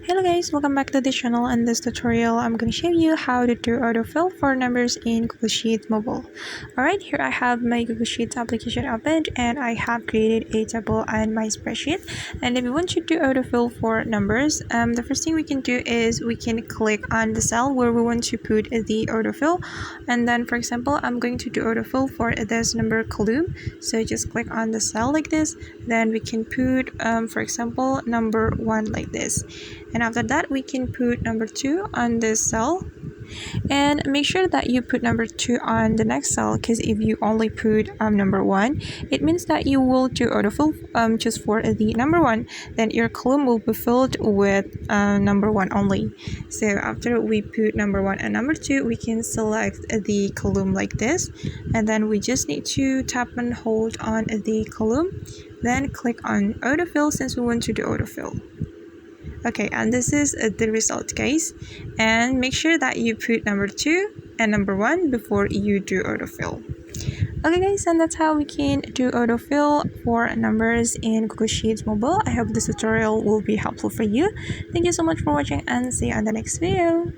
Hello guys, welcome back to the channel. In this tutorial, I'm going to show you how to do autofill for numbers in Google Sheets Mobile. Alright, here I have my Google Sheets application opened and I have created a table on my spreadsheet. And if you want to do autofill for numbers, the first thing we can do is we can click on the cell where we want to put the autofill. And then for example, I'm going to do autofill for this number column. So just click on the cell like this. Then we can put, for example, number 1 like this. And after that, we can put number 2 on this cell. And make sure that you put number 2 on the next cell, because if you only put number 1, it means that you will do autofill just for the number 1. Then your column will be filled with number 1 only. So after we put number 1 and number 2, we can select the column like this. And then we just need to tap and hold on the column. Then click on autofill since we want to do autofill. Okay, and this is the result, guys. And make sure that you put number 2 and number 1 before you do autofill. Okay guys, and that's how we can do autofill for numbers in Google Sheets Mobile. I hope this tutorial will be helpful for you. Thank you so much for watching and see you on the next video.